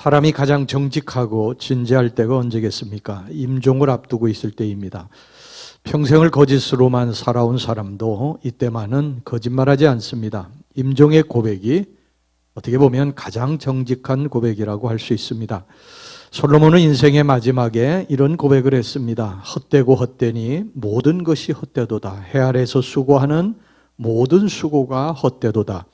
사람이 가장 정직하고 진지할 때가 언제겠습니까? 임종을 앞두고 있을 때입니다. 평생을 거짓으로만 살아온 사람도 이때만은 거짓말하지 않습니다. 임종의 고백이 어떻게 보면 가장 정직한 고백이라고 할 수 있습니다. 솔로몬은 인생의 마지막에 이런 고백을 했습니다. 헛되고 헛되니 모든 것이 헛되도다. 해 아래서 수고하는 모든 수고가 헛되도다.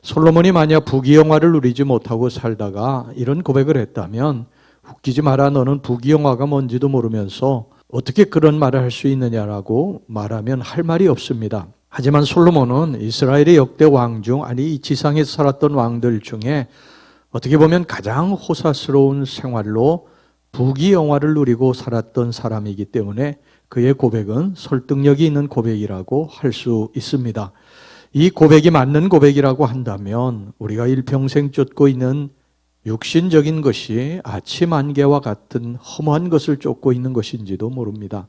솔로몬이 만약 부귀영화를 누리지 못하고 살다가 이런 고백을 했다면 웃기지 마라, 너는 부귀영화가 뭔지도 모르면서 어떻게 그런 말을 할 수 있느냐라고 말하면 할 말이 없습니다. 하지만 솔로몬은 이스라엘의 역대 왕 중, 아니 이 지상에서 살았던 왕들 중에 어떻게 보면 가장 호사스러운 생활로 부귀영화를 누리고 살았던 사람이기 때문에 그의 고백은 설득력이 있는 고백이라고 할 수 있습니다. 이 고백이 맞는 고백이라고 한다면 우리가 일평생 쫓고 있는 육신적인 것이 아침 안개와 같은 허무한 것을 쫓고 있는 것인지도 모릅니다.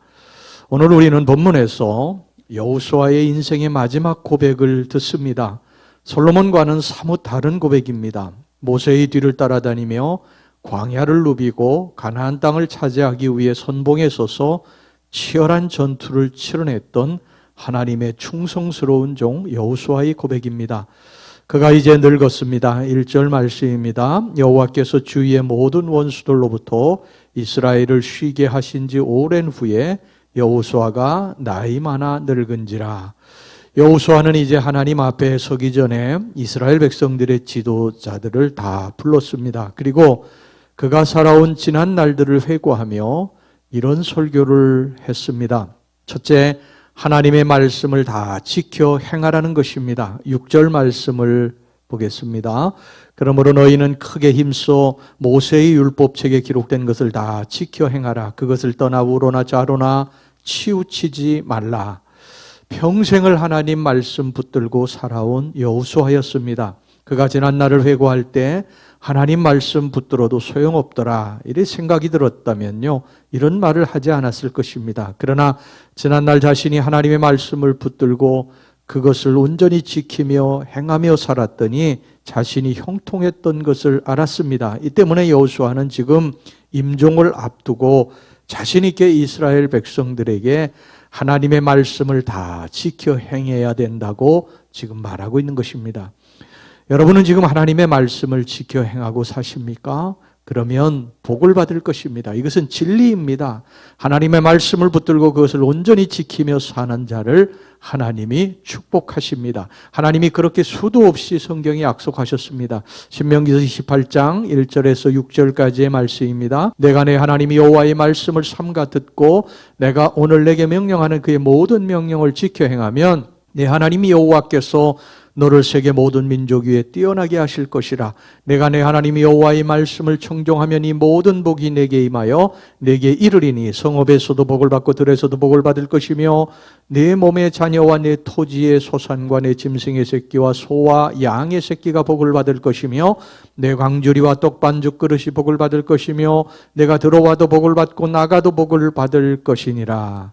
오늘 우리는 본문에서 여호수아의 인생의 마지막 고백을 듣습니다. 솔로몬과는 사뭇 다른 고백입니다. 모세의 뒤를 따라다니며 광야를 누비고 가나안 땅을 차지하기 위해 선봉에 서서 치열한 전투를 치러냈던 하나님의 충성스러운 종 여호수아의 고백입니다. 그가 이제 늙었습니다. 1절 말씀입니다. 여호와께서 주위의 모든 원수들로부터 이스라엘을 쉬게 하신 지 오랜 후에 여호수아가 나이 많아 늙은지라. 여호수아는 이제 하나님 앞에 서기 전에 이스라엘 백성들의 지도자들을 다 불렀습니다. 그리고 그가 살아온 지난 날들을 회고하며 이런 설교를 했습니다. 첫째, 하나님의 말씀을 다 지켜 행하라는 것입니다. 6절 말씀을 보겠습니다. 그러므로 너희는 크게 힘써 모세의 율법책에 기록된 것을 다 지켜 행하라. 그것을 떠나 우로나 좌로나 치우치지 말라. 평생을 하나님 말씀 붙들고 살아온 여호수아였습니다. 그가 지난 날을 회고할 때 하나님 말씀 붙들어도 소용없더라 이래 생각이 들었다면요, 이런 말을 하지 않았을 것입니다. 그러나 지난날 자신이 하나님의 말씀을 붙들고 그것을 온전히 지키며 행하며 살았더니 자신이 형통했던 것을 알았습니다. 이 때문에 여호수아는 지금 임종을 앞두고 자신 있게 이스라엘 백성들에게 하나님의 말씀을 다 지켜 행해야 된다고 지금 말하고 있는 것입니다. 여러분은 지금 하나님의 말씀을 지켜 행하고 사십니까? 그러면 복을 받을 것입니다. 이것은 진리입니다. 하나님의 말씀을 붙들고 그것을 온전히 지키며 사는 자를 하나님이 축복하십니다. 하나님이 그렇게 수도 없이 성경에 약속하셨습니다. 신명기서 28장 1절에서 6절까지의 말씀입니다. 내가 내 하나님 여호와의 말씀을 삼가 듣고 내가 오늘 내게 명령하는 그의 모든 명령을 지켜 행하면 내 하나님 여호와께서 너를 세계 모든 민족 위에 뛰어나게 하실 것이라. 내가 내 하나님 여호와의 말씀을 청종하면 이 모든 복이 내게 임하여 내게 이르리니 성읍에서도 복을 받고 들에서도 복을 받을 것이며 내 몸의 자녀와 내 토지의 소산과 내 짐승의 새끼와 소와 양의 새끼가 복을 받을 것이며 내 광주리와 떡반죽 그릇이 복을 받을 것이며 내가 들어와도 복을 받고 나가도 복을 받을 것이니라.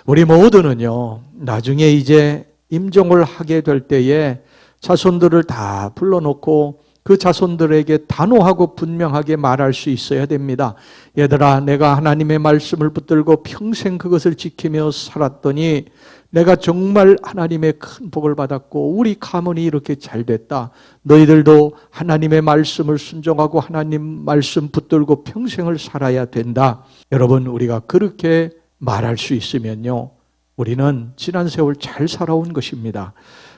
우리 모두는요, 나중에 이제 임종을 하게 될 때에 자손들을 다 불러놓고 그 자손들에게 단호하고 분명하게 말할 수 있어야 됩니다. 얘들아, 내가 하나님의 말씀을 붙들고 평생 그것을 지키며 살았더니 내가 정말 하나님의 큰 복을 받았고 우리 가문이 이렇게 잘 됐다. 너희들도 하나님의 말씀을 순종하고 하나님 말씀 붙들고 평생을 살아야 된다. 여러분, 우리가 그렇게 말할 수 있으면요, 우리는 지난 세월 잘 살아온 것입니다.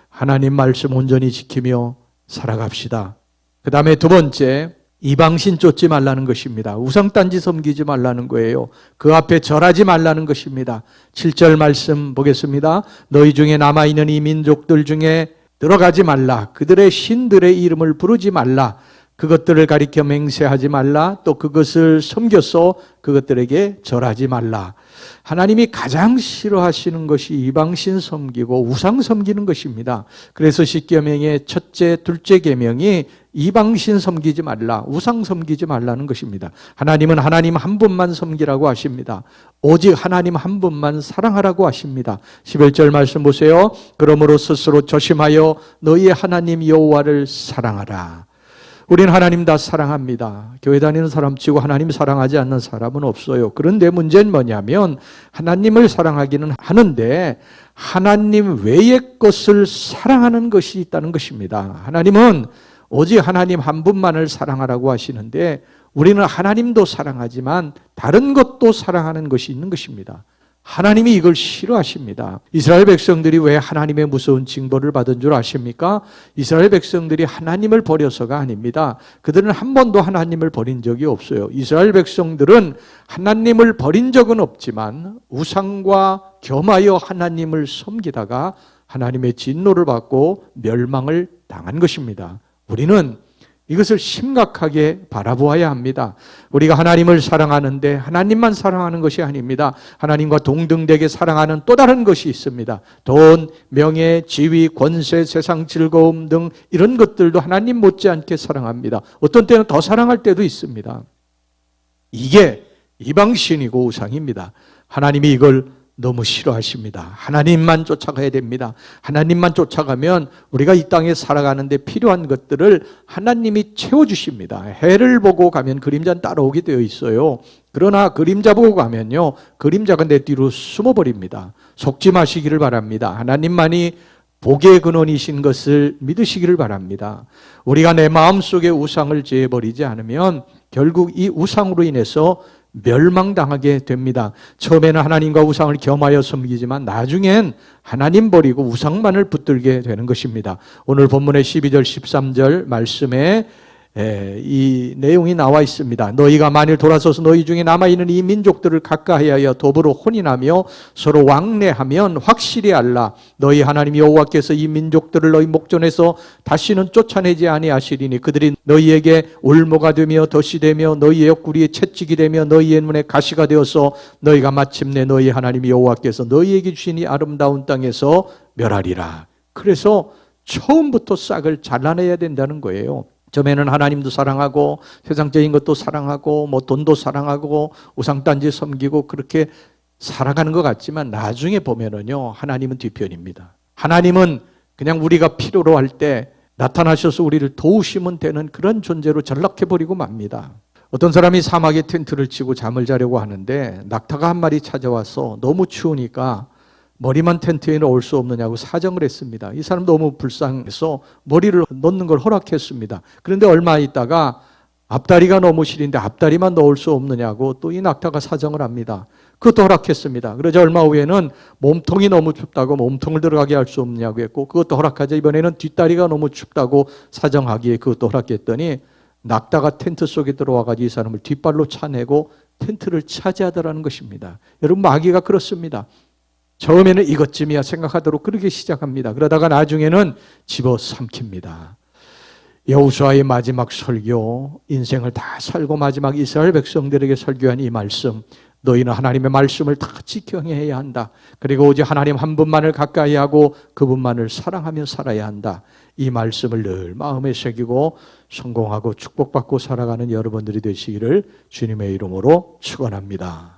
하나님 말씀 온전히 지키며 살아갑시다. 그 다음에 두 번째, 이방신 쫓지 말라는 것입니다. 우상단지 섬기지 말라는 거예요. 그 앞에 절하지 말라는 것입니다. 7절 말씀 보겠습니다. 너희 중에 남아있는 이 민족들 중에 들어가지 말라. 그들의 신들의 이름을 부르지 말라. 그것들을 가리켜 맹세하지 말라. 또 그것을 섬겨서 그것들에게 절하지 말라. 하나님이 가장 싫어하시는 것이 이방신 섬기고 우상 섬기는 것입니다. 그래서 십계명의 첫째, 둘째 계명이 이방신 섬기지 말라, 우상 섬기지 말라는 것입니다. 하나님은 하나님 한 분만 섬기라고 하십니다. 오직 하나님 한 분만 사랑하라고 하십니다. 11절 말씀 보세요. 그러므로 스스로 조심하여 너희의 하나님 여호와를 사랑하라. 우리는 하나님 다 사랑합니다. 교회 다니는 사람 치고 하나님 사랑하지 않는 사람은 없어요. 그런데 문제는 뭐냐면 하나님을 사랑하기는 하는데 하나님 외의 것을 사랑하는 것이 있다는 것입니다. 하나님은 오직 하나님 한 분만을 사랑하라고 하시는데 우리는 하나님도 사랑하지만 다른 것도 사랑하는 것이 있는 것입니다. 하나님이 이걸 싫어하십니다. 이스라엘 백성들이 왜 하나님의 무서운 징벌을 받은 줄 아십니까? 이스라엘 백성들이 하나님을 버려서가 아닙니다. 그들은 한 번도 하나님을 버린 적이 없어요. 이스라엘 백성들은 하나님을 버린 적은 없지만 우상과 겸하여 하나님을 섬기다가 하나님의 진노를 받고 멸망을 당한 것입니다. 우리는 이것을 심각하게 바라보아야 합니다. 우리가 하나님을 사랑하는데 하나님만 사랑하는 것이 아닙니다. 하나님과 동등되게 사랑하는 또 다른 것이 있습니다. 돈, 명예, 지위, 권세, 세상 즐거움 등 이런 것들도 하나님 못지않게 사랑합니다. 어떤 때는 더 사랑할 때도 있습니다. 이게 이방신이고 우상입니다. 하나님이 이걸 너무 싫어하십니다. 하나님만 쫓아가야 됩니다. 하나님만 쫓아가면 우리가 이 땅에 살아가는데 필요한 것들을 하나님이 채워주십니다. 해를 보고 가면 그림자는 따라오게 되어 있어요. 그러나 그림자 보고 가면요, 그림자가 내 뒤로 숨어버립니다. 속지 마시기를 바랍니다. 하나님만이 복의 근원이신 것을 믿으시기를 바랍니다. 우리가 내 마음속에 우상을 제해버리지 않으면 결국 이 우상으로 인해서 멸망당하게 됩니다. 처음에는 하나님과 우상을 겸하여 섬기지만 나중엔 하나님 버리고 우상만을 붙들게 되는 것입니다. 오늘 본문의 12절 13절 말씀에 이 내용이 나와 있습니다. 너희가 만일 돌아서서 너희 중에 남아있는 이 민족들을 가까이하여 더불어 혼인하며 서로 왕래하면 확실히 알라. 너희 하나님 여호와께서 이 민족들을 너희 목전에서 다시는 쫓아내지 아니하시리니 그들이 너희에게 올모가 되며 덫이 되며 너희의 옆구리에 채찍이 되며 너희의 눈에 가시가 되어서 너희가 마침내 너희 하나님 여호와께서 너희에게 주신 이 아름다운 땅에서 멸하리라. 그래서 처음부터 싹을 잘라내야 된다는 거예요. 처음에는 하나님도 사랑하고 세상적인 것도 사랑하고 돈도 사랑하고 우상단지 섬기고 그렇게 살아가는 것 같지만 나중에 보면은요, 하나님은 뒤편입니다. 하나님은 그냥 우리가 필요로 할 때 나타나셔서 우리를 도우시면 되는 그런 존재로 전락해버리고 맙니다. 어떤 사람이 사막에 텐트를 치고 잠을 자려고 하는데 낙타가 한 마리 찾아와서 너무 추우니까 머리만 텐트에 넣을 수 없느냐고 사정을 했습니다. 이 사람 너무 불쌍해서 머리를 넣는 걸 허락했습니다. 그런데 얼마 있다가 앞다리가 너무 시린데 앞다리만 넣을 수 없느냐고 또 이 낙타가 사정을 합니다. 그것도 허락했습니다. 그러자 얼마 후에는 몸통이 너무 춥다고 몸통을 들어가게 할 수 없느냐고 했고 그것도 허락하자 이번에는 뒷다리가 너무 춥다고 사정하기에 그것도 허락했더니 낙타가 텐트 속에 들어와가지고 이 사람을 뒷발로 차내고 텐트를 차지하더라는 것입니다. 여러분 마귀가 그렇습니다. 처음에는 이것쯤이야 생각하도록 그렇게 시작합니다. 그러다가 나중에는 집어삼킵니다. 여호수아의 마지막 설교, 인생을 다 살고 마지막 이스라엘 백성들에게 설교한 이 말씀, 너희는 하나님의 말씀을 다 지켜내야 한다. 그리고 오직 하나님 한 분만을 가까이 하고 그분만을 사랑하며 살아야 한다. 이 말씀을 늘 마음에 새기고 성공하고 축복받고 살아가는 여러분들이 되시기를 주님의 이름으로 축원합니다.